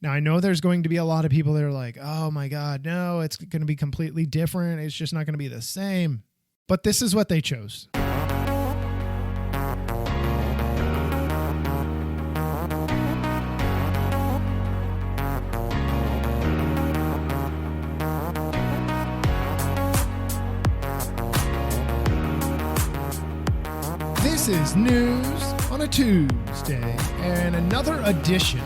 Now, I know there's going to be a lot of people that are like, oh my God, no, it's going to be completely different. It's just not going to be the same. But this is what they chose. This is News on a Tuesday, and another edition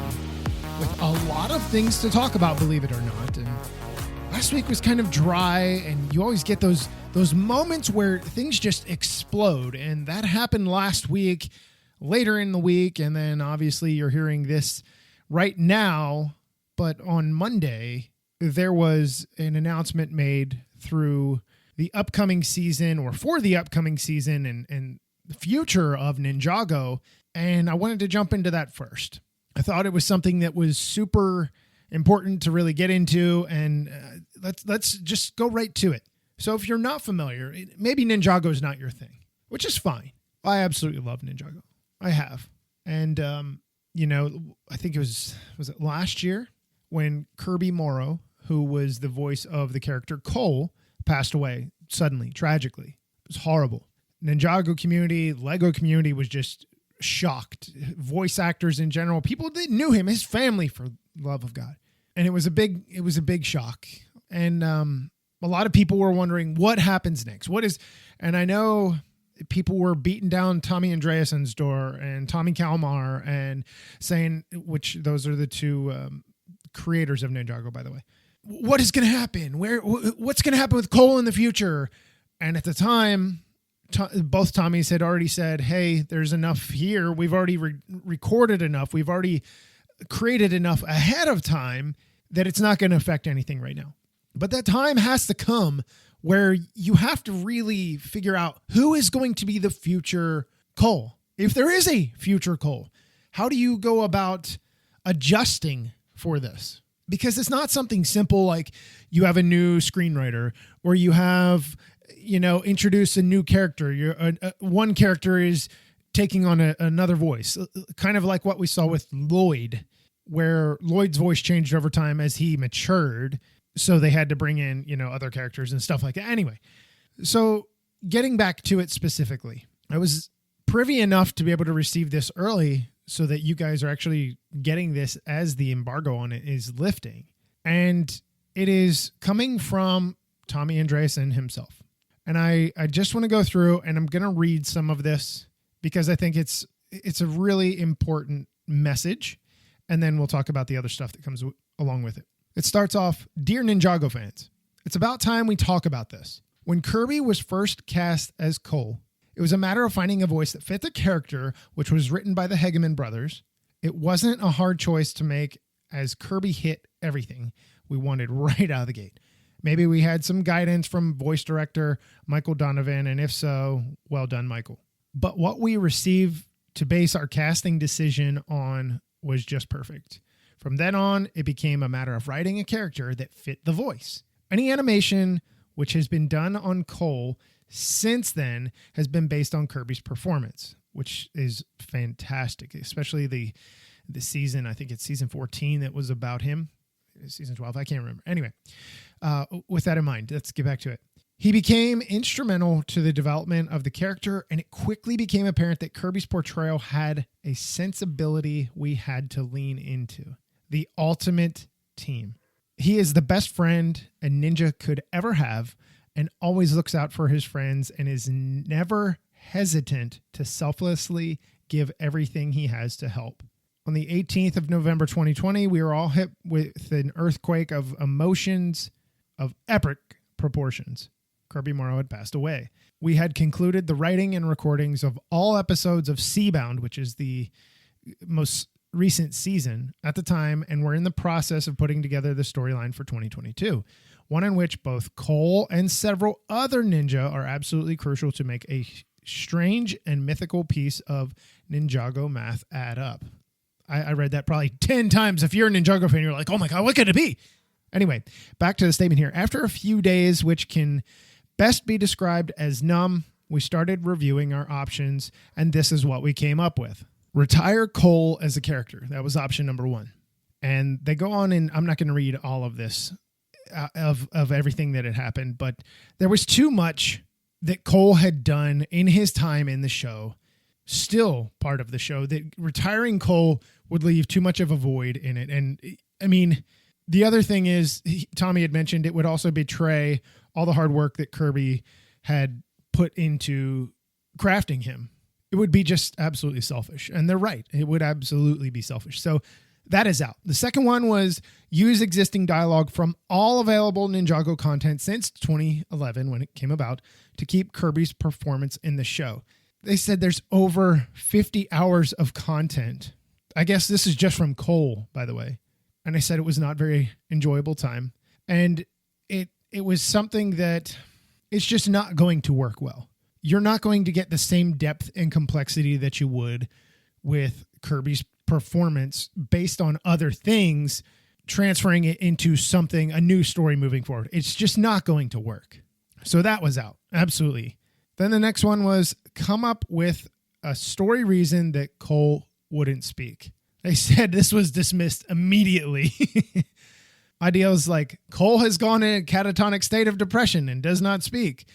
with a lot of things to talk about, believe it or not. And last week was kind of dry, and you always get those moments where things just explode, and that happened last week, later in the week, and then obviously you're hearing this right now, but on Monday, there was an announcement made through the upcoming season, or for the upcoming season, and the Future of Ninjago, and I wanted to jump into that first. I thought it was something that was super important to really get into, and let's just go right to it. So if you're not familiar, maybe Ninjago is not your thing, which is fine. I absolutely love Ninjago. I have. And, I think it was it last year when Kirby Morrow, who was the voice of the character Cole, passed away suddenly, tragically. It was horrible. Ninjago community, Lego community was just shocked. Voice actors in general, people that knew him, his family, for the love of God. And it was a big shock. And a lot of people were wondering what happens next. And I know people were beating down Tommy Andreassen's door and Tommy Kalmar and saying, which those are the two creators of Ninjago, by the way. What is going to happen? What's going to happen with Cole in the future? And at the time, both Tommies had already said, hey, there's enough here. We've already recorded enough. We've already created enough ahead of time that it's not going to affect anything right now. But that time has to come where you have to really figure out who is going to be the future Cole. If there is a future Cole, how do you go about adjusting for this? Because it's not something simple like you have a new screenwriter or you have, introduce a new character. One character is taking on another voice, kind of like what we saw with Lloyd, where Lloyd's voice changed over time as he matured. So they had to bring in, other characters and stuff like that. Anyway, so getting back to it specifically, I was privy enough to be able to receive this early so that you guys are actually getting this as the embargo on it is lifting. And it is coming from Tommy Andreassen himself. And I just want to go through and I'm going to read some of this because I think it's a really important message. And then we'll talk about the other stuff that comes along with it. It starts off, Dear Ninjago fans, it's about time we talk about this. When Kirby was first cast as Cole, it was a matter of finding a voice that fit the character, which was written by the Hegeman brothers. It wasn't a hard choice to make as Kirby hit everything we wanted right out of the gate. Maybe we had some guidance from voice director Michael Donovan, and if so, well done, Michael. But what we received to base our casting decision on was just perfect. From then on, it became a matter of writing a character that fit the voice. Any animation which has been done on Cole since then has been based on Kirby's performance, which is fantastic, especially the season, I think it's season 14 that was about him. Season 12, I can't remember. Anyway, with that in mind, let's get back to it. He became instrumental to the development of the character, and it quickly became apparent that Kirby's portrayal had a sensibility we had to lean into. The ultimate team. He is the best friend a ninja could ever have and always looks out for his friends and is never hesitant to selflessly give everything he has to help. On the 18th of November 2020, we were all hit with an earthquake of emotions of epic proportions. Kirby Morrow had passed away. We had concluded the writing and recordings of all episodes of Seabound, which is the most recent season at the time, and we're in the process of putting together the storyline for 2022, one in which both Cole and several other ninja are absolutely crucial to make a strange and mythical piece of Ninjago math add up. I read that probably 10 times. If you're a Ninjago fan, you're like, oh my God, what could it be? Anyway, back to the statement here. After a few days, which can best be described as numb, we started reviewing our options, and this is what we came up with. Retire Cole as a character. That was option number one. And they go on, and I'm not going to read all of this of everything that had happened, but there was too much that Cole had done in his time in the show, still part of the show, that retiring Cole would leave too much of a void in it. And I mean, the other thing is, Tommy had mentioned it would also betray all the hard work that Kirby had put into crafting him. It would be just absolutely selfish. And they're right. It would absolutely be selfish. So that is out. The second one was use existing dialogue from all available Ninjago content since 2011 when it came about to keep Kirby's performance in the show. They said there's over 50 hours of content. I guess this is just from Cole, by the way. And I said it was not very enjoyable time. And it was something that it's just not going to work well. You're not going to get the same depth and complexity that you would with Kirby's performance based on other things, transferring it into something, a new story moving forward. It's just not going to work. So that was out. Absolutely. Then the next one was come up with a story reason that Cole wouldn't speak. They said this was dismissed immediately. Ideas like Cole has gone in a catatonic state of depression and does not speak.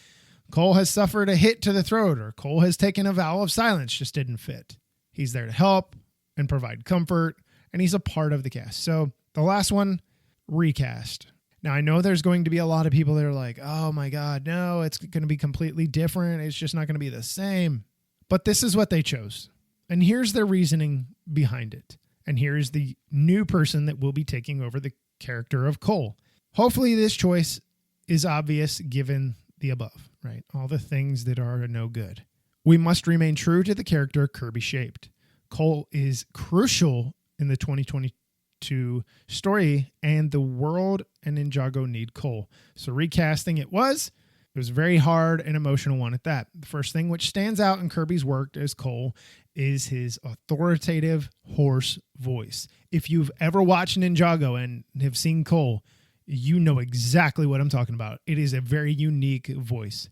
Cole has suffered a hit to the throat, or Cole has taken a vow of silence, just didn't fit. He's there to help and provide comfort, and he's a part of the cast. So the last one, recast. Now, I know there's going to be a lot of people that are like, oh my God, no, it's going to be completely different. It's just not going to be the same. But this is what they chose. And here's their reasoning behind it. And here's the new person that will be taking over the character of Cole. Hopefully this choice is obvious given the above, right? All the things that are no good. We must remain true to the character Kirby shaped. Cole is crucial in the 2022 story, and the world and Ninjago need Cole. So recasting it was very hard and emotional one at that. The first thing which stands out in Kirby's work as Cole is his authoritative, hoarse voice. If you've ever watched Ninjago and have seen Cole, you know exactly what I'm talking about. It is a very unique voice.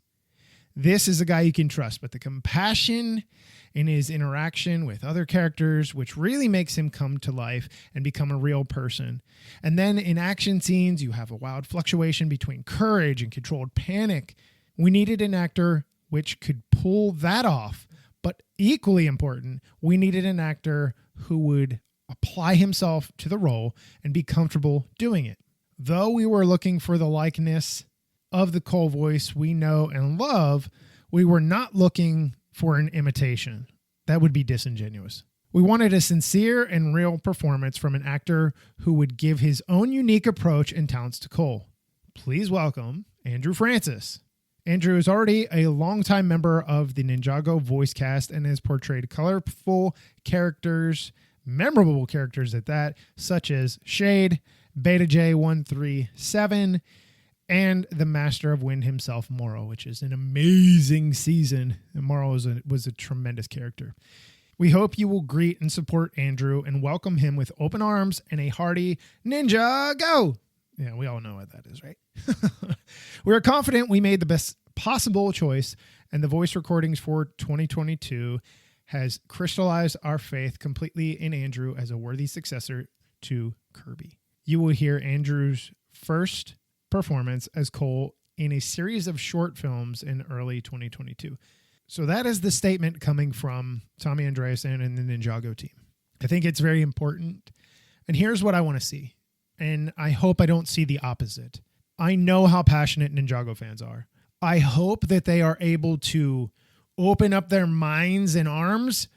This is a guy you can trust, but the compassion in his interaction with other characters, which really makes him come to life and become a real person. And then in action scenes, you have a wild fluctuation between courage and controlled panic. We needed an actor which could pull that off, but equally important, we needed an actor who would apply himself to the role and be comfortable doing it. Though we were looking for the likeness of the Cole voice we know and love, we were not looking for an imitation. That would be disingenuous. We wanted a sincere and real performance from an actor who would give his own unique approach and talents to Cole. Please welcome Andrew Francis. Andrew is already a longtime member of the Ninjago voice cast and has portrayed colorful characters, memorable characters at that, such as Shade, Beta J137, and the Master of Wind himself, Moro, which is an amazing season. And Moro was a tremendous character. We hope you will greet and support Andrew and welcome him with open arms and a hearty Ninjago. Yeah, we all know what that is, right? We are confident we made the best possible choice, and the voice recordings for 2022 has crystallized our faith completely in Andrew as a worthy successor to Kirby. You will hear Andrew's first performance as Cole in a series of short films in early 2022. So that is the statement coming from Tommy Andreasen and the Ninjago team. I think it's very important. And here's what I want to see. And I hope I don't see the opposite. I know how passionate Ninjago fans are. I hope that they are able to open up their minds and arms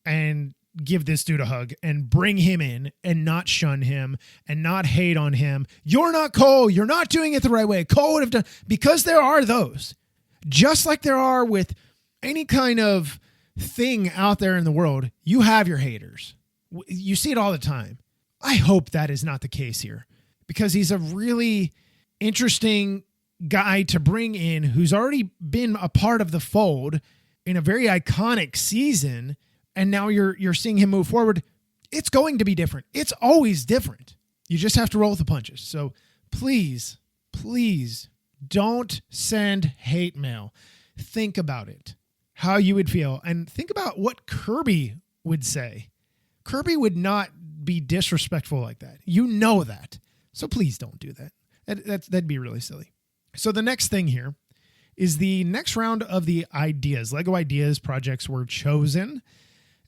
and give this dude a hug and bring him in and not shun him and not hate on him. You're not Cole. You're not doing it the right way. Cole would have done, because there are those, just like there are with any kind of thing out there in the world. You have your haters. You see it all the time. I hope that is not the case here, because he's a really interesting guy to bring in who's already been a part of the fold in a very iconic season. And now you're seeing him move forward. It's going to be different. It's always different. You just have to roll with the punches. So please, please don't send hate mail. Think about it, how you would feel, and think about what Kirby would say. Kirby would not be disrespectful like that. You know that. So please don't do that. That'd be really silly. So the next thing here is the next round of the ideas. Lego ideas projects were chosen,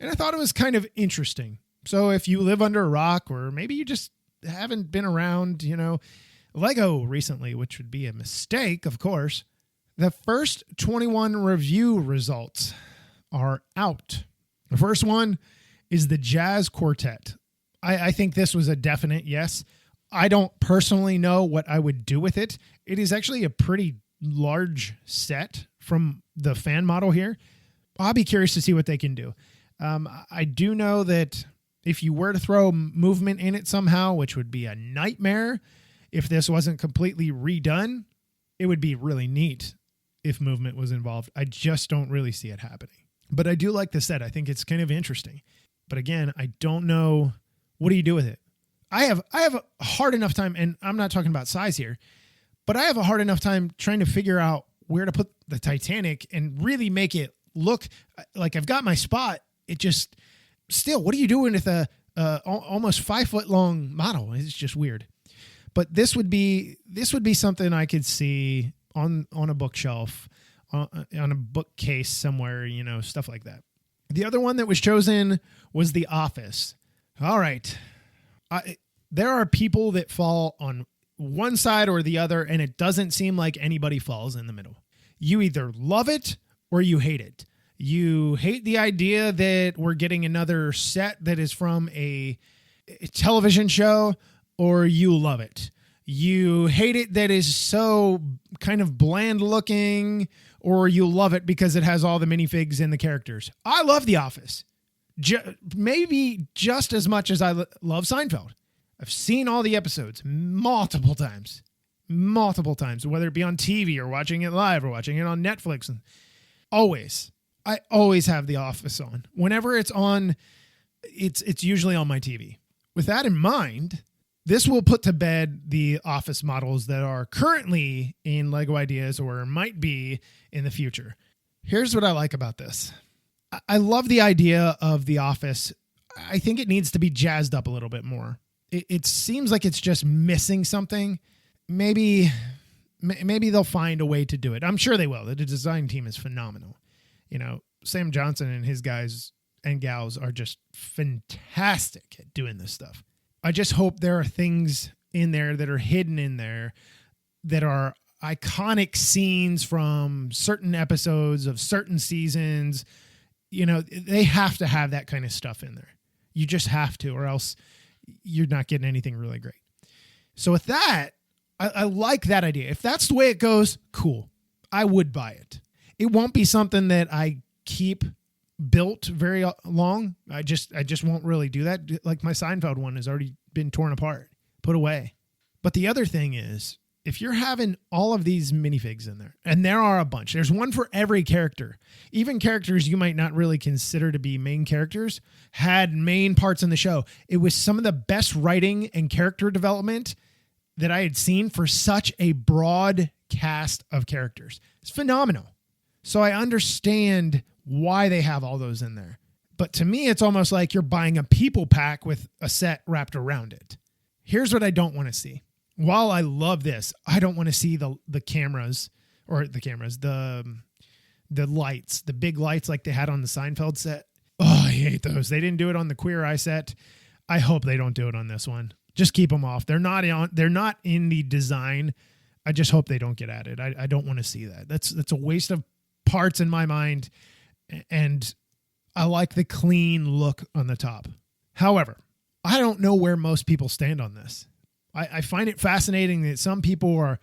and I thought it was kind of interesting. So if you live under a rock, or maybe you just haven't been around, Lego recently, which would be a mistake, of course, the first 21 review results are out. The first one is the Jazz Quartet. I think this was a definite yes. I don't personally know what I would do with it. It is actually a pretty large set from the fan model here. I'll be curious to see what they can do. I do know that if you were to throw movement in it somehow, which would be a nightmare if this wasn't completely redone, it would be really neat if movement was involved. I just don't really see it happening. But I do like the set. I think it's kind of interesting. But again, I don't know. What do you do with it? I have a hard enough time, and I'm not talking about size here, but I have a hard enough time trying to figure out where to put the Titanic and really make it look like I've got my spot. It just still, what are you doing with a almost 5 foot long model? It's just weird. But this would be something I could see on a bookshelf, on a bookcase somewhere, stuff like that. The other one that was chosen was The Office. All right. There are people that fall on one side or the other, and it doesn't seem like anybody falls in the middle. You either love it or you hate it. You hate the idea that we're getting another set that is from a television show, or you love it. You hate it that is so kind of bland looking, or you love it because it has all the minifigs and the characters. I love The Office. Maybe just as much as I love Seinfeld. I've seen all the episodes multiple times, whether it be on TV or watching it live or watching it on Netflix. And I always have The Office on. Whenever it's on, it's usually on my TV. With that in mind, this will put to bed the Office models that are currently in Lego Ideas or might be in the future. Here's what I like about this. I love the idea of The Office. I think it needs to be jazzed up a little bit more. It seems like it's just missing something. Maybe they'll find a way to do it. I'm sure they will. The design team is phenomenal. Sam Johnson and his guys and gals are just fantastic at doing this stuff. I just hope there are things in there that are hidden in there that are iconic scenes from certain episodes of certain seasons. They have to have that kind of stuff in there. You just have to, or else you're not getting anything really great. So with that, I like that idea. If that's the way it goes, cool. I would buy it. It won't be something that I keep built very long. I just won't really do that. Like my Seinfeld one has already been torn apart, put away. But the other thing is, if you're having all of these minifigs in there, and there are a bunch, there's one for every character, even characters you might not really consider to be main characters, had main parts in the show. It was some of the best writing and character development that I had seen for such a broad cast of characters. It's phenomenal. So I understand why they have all those in there. But to me, it's almost like you're buying a people pack with a set wrapped around it. Here's what I don't want to see. While I love this, I don't want to see the lights, the big lights like they had on the Seinfeld set. Oh, I hate those. They didn't do it on the Queer Eye set. I hope they don't do it on this one. Just keep them off. They're not in the design. I just hope they don't get added. I don't want to see that. That's a waste of parts in my mind. And I like the clean look on the top. However, I don't know where most people stand on this. I find it fascinating that some people are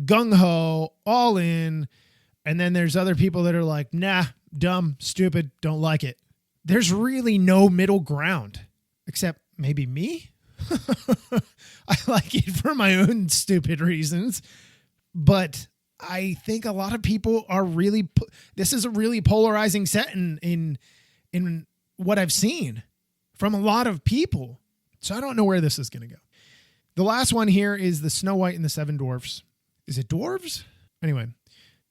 gung-ho, all in, and then there's other people that are like, nah, dumb, stupid, don't like it. There's really no middle ground, except maybe me. I like it for my own stupid reasons, but I think a lot of people are really, this is a really polarizing set in what I've seen from a lot of people. So I don't know where this is going to go. The last one here is the Snow White and the Seven Dwarfs. Is it dwarves? Anyway,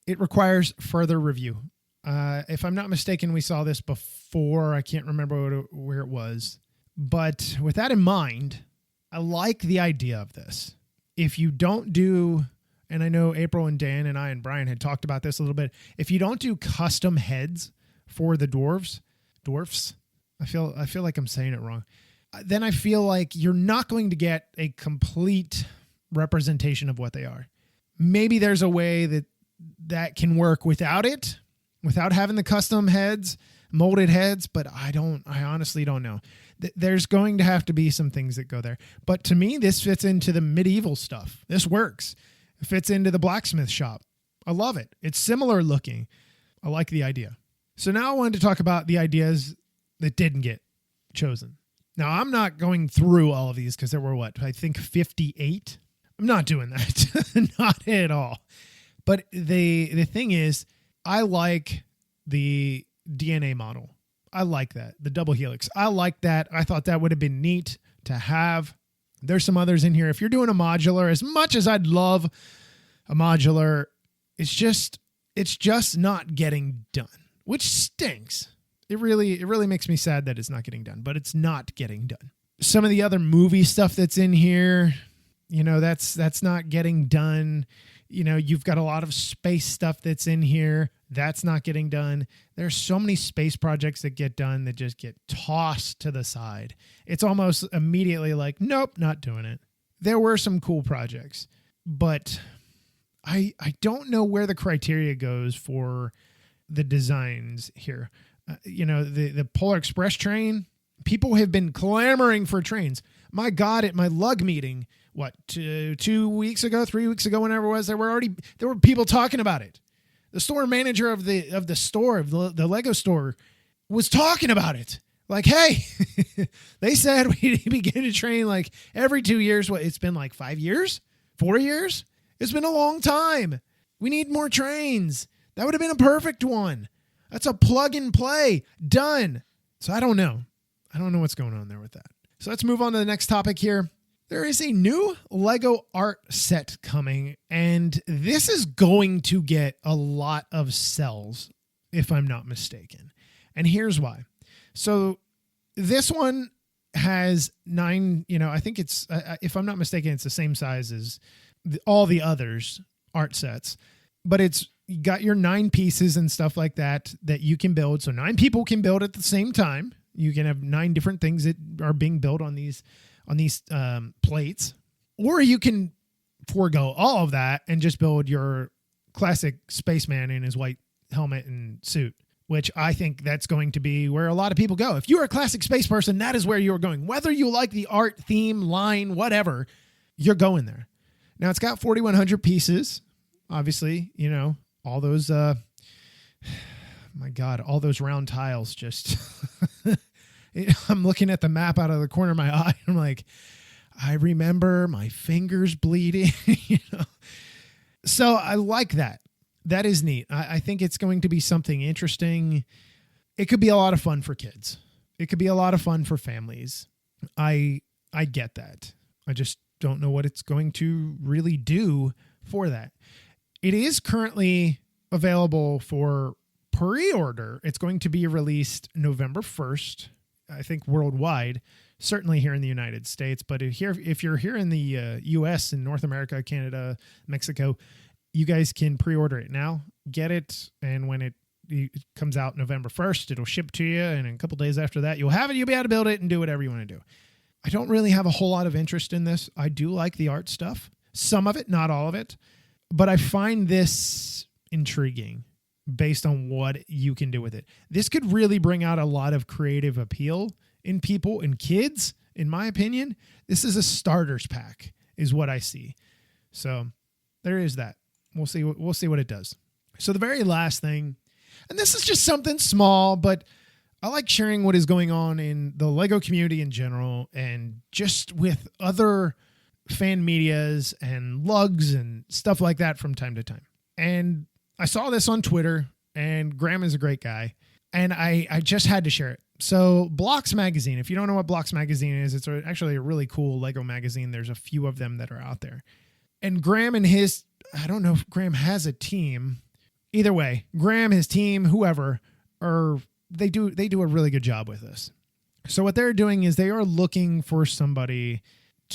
it requires further review. If I'm not mistaken, we saw this before. I can't remember where it was. But with that in mind, I like the idea of this. If you don't do, and I know April and Dan and I and Brian had talked about this a little bit, if you don't do custom heads for the dwarfs, I feel like I'm saying it wrong. Then I feel like you're not going to get a complete representation of what they are. Maybe there's a way that can work without it, without having the custom heads, molded heads, but I honestly don't know. There's going to have to be some things that go there. But to me, this fits into the medieval stuff. This works. It fits into the blacksmith shop. I love it. It's similar looking. I like the idea. So now I wanted to talk about the ideas that didn't get chosen. Now, I'm not going through all of these because there were, I think 58. I'm not doing that. Not at all. But the thing is, I like the DNA model. I like that. The double helix. I like that. I thought that would have been neat to have. There's some others in here. If you're doing a modular, as much as I'd love a modular, it's just not getting done, which stinks. It really makes me sad that it's not getting done, but it's not getting done. Some of the other movie stuff that's in here, that's not getting done. You've got a lot of space stuff that's in here. That's not getting done. There's so many space projects that get done that just get tossed to the side. It's almost immediately like, nope, not doing it. There were some cool projects, but I don't know where the criteria goes for the designs here. The Polar Express train, people have been clamoring for trains. My God, at my lug meeting, 2 weeks ago, 3 weeks ago, whenever it was, there were people talking about it. The store manager of the store, of the Lego store, was talking about it. Like, hey, they said we begin a train like every 2 years. It's been like 5 years, 4 years. It's been a long time. We need more trains. That would have been a perfect one. That's a plug and play. Done. So I don't know. I don't know what's going on there with that. So let's move on to the next topic here. There is a new Lego art set coming, and this is going to get a lot of sells, if I'm not mistaken. And here's why. So this one has 9, I think it's, if I'm not mistaken, it's the same size as all the others art sets, but it's got your 9 pieces and stuff like that you can build. So 9 people can build at the same time. You can have 9 different things that are being built on these plates, or you can forego all of that and just build your classic spaceman in his white helmet and suit, which I think that's going to be where a lot of people go. If you're a classic space person, that is where you're going. Whether you like the art, theme, line, whatever, you're going there. Now it's got 4,100 pieces. Obviously, all those, my God, all those round tiles just, I'm looking at the map out of the corner of my eye. I'm like, I remember my fingers bleeding, So I like that. That is neat. I think it's going to be something interesting. It could be a lot of fun for kids. It could be a lot of fun for families. I get that. I just don't know what it's going to really do for that. It is currently available for pre-order. It's going to be released November 1st, I think worldwide, certainly here in the United States. But if you're here in the U.S. and North America, Canada, Mexico, you guys can pre-order it now. Get it, and when it comes out November 1st, it'll ship to you, and a couple days after that, you'll have it. You'll be able to build it and do whatever you want to do. I don't really have a whole lot of interest in this. I do like the art stuff. Some of it, not all of it. But I find this intriguing based on what you can do with it. This could really bring out a lot of creative appeal in people and kids, in my opinion. This is a starters pack, is what I see. So there is that. We'll see what it does. So the very last thing, and this is just something small, but I like sharing what is going on in the Lego community in general and just with other fan medias and lugs and stuff like that from time to time. And I saw this on Twitter, and Graham is a great guy, and I just had to share it. So Blocks Magazine, if you don't know what Blocks Magazine is, it's actually a really cool Lego magazine. There's a few of them that are out there. And Graham and I don't know if Graham has a team. Either way, Graham, his team, whoever, they do a really good job with this. So what they're doing is they are looking for somebody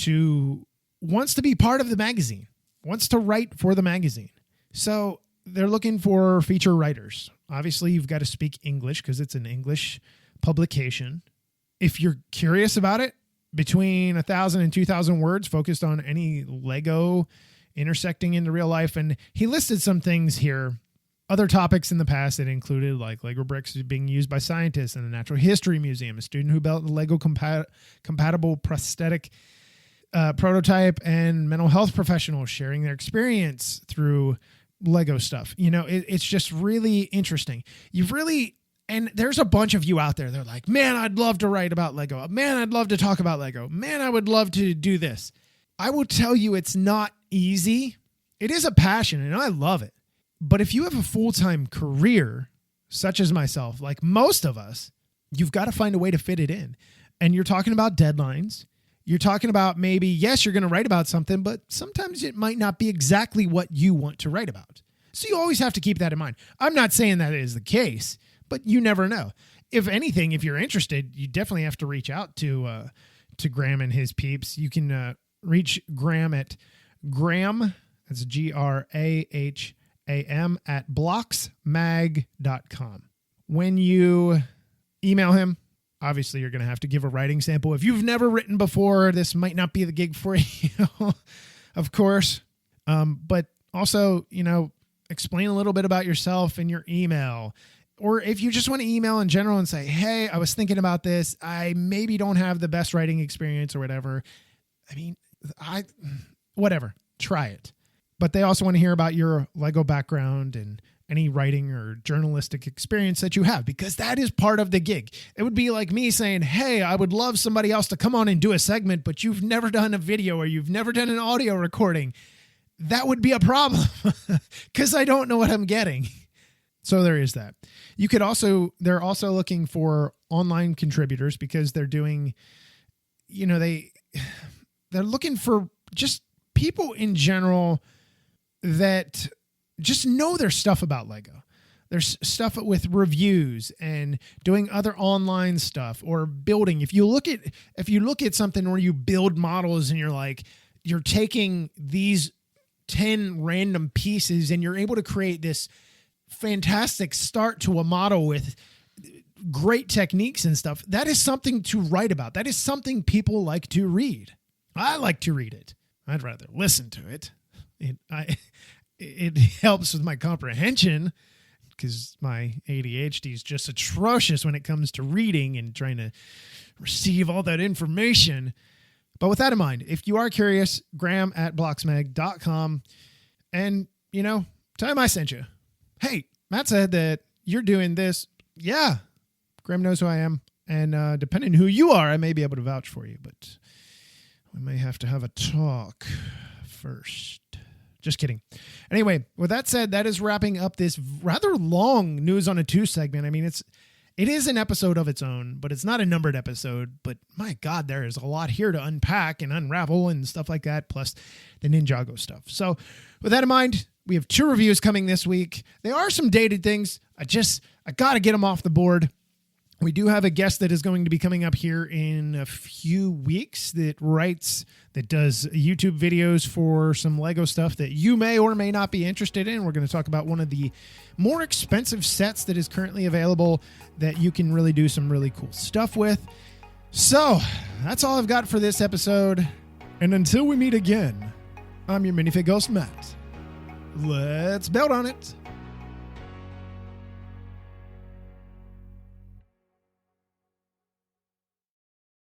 who wants to be part of the magazine, wants to write for the magazine. So they're looking for feature writers. Obviously, you've got to speak English because it's an English publication. If you're curious about it, between 1,000 and 2,000 words focused on any Lego intersecting into real life. And he listed some things here, other topics in the past that included like Lego bricks being used by scientists in the Natural History Museum, a student who built a Lego compatible prosthetic prototype, and mental health professionals sharing their experience through Lego stuff. It's just really interesting. And there's a bunch of you out there. They're like, man, I'd love to write about Lego. Man, I'd love to talk about Lego. Man, I would love to do this. I will tell you it's not easy. It is a passion and I love it. But if you have a full-time career, such as myself, like most of us, you've got to find a way to fit it in. And you're talking about deadlines. You're talking about maybe, yes, you're going to write about something, but sometimes it might not be exactly what you want to write about. So you always have to keep that in mind. I'm not saying that is the case, but you never know. If anything, if you're interested, you definitely have to reach out to Graham and his peeps. You can reach Graham at Graham, that's GRAHAM, at blocksmag.com. When you email him, obviously you're going to have to give a writing sample. If you've never written before, this might not be the gig for you, of course. But also, explain a little bit about yourself in your email. Or if you just want to email in general and say, hey, I was thinking about this. I maybe don't have the best writing experience or whatever. Whatever, try it. But they also want to hear about your Lego background and any writing or journalistic experience that you have, because that is part of the gig. It would be like me saying, hey, I would love somebody else to come on and do a segment, but you've never done a video or you've never done an audio recording. That would be a problem because I don't know what I'm getting. So there is that. They're also looking for online contributors because they're doing, they're looking for just people in general that just know their stuff about Lego. There's stuff with reviews and doing other online stuff or building. If you look at something where you build models and you're taking these 10 random pieces and you're able to create this fantastic start to a model with great techniques and stuff, that is something to write about. That is something people like to read. I like to read it. I'd rather listen to it. It helps with my comprehension because my ADHD is just atrocious when it comes to reading and trying to receive all that information. But with that in mind, if you are curious, Graham at blocksmag.com, and, tell him I sent you. Hey, Matt said that you're doing this. Yeah, Graham knows who I am. And depending who you are, I may be able to vouch for you, but we may have to have a talk first. Just kidding. Anyway, with that said, that is wrapping up this rather long News on a Tues segment. I mean, it is an episode of its own, but it's not a numbered episode. But my God, there is a lot here to unpack and unravel and stuff like that, plus the Ninjago stuff. So with that in mind, we have 2 reviews coming this week. They are some dated things. I got to get them off the board. We do have a guest that is going to be coming up here in a few weeks that does YouTube videos for some Lego stuff that you may or may not be interested in. We're going to talk about one of the more expensive sets that is currently available that you can really do some really cool stuff with. So that's all I've got for this episode. And until we meet again, I'm your minifig ghost, Matt. Let's build on it.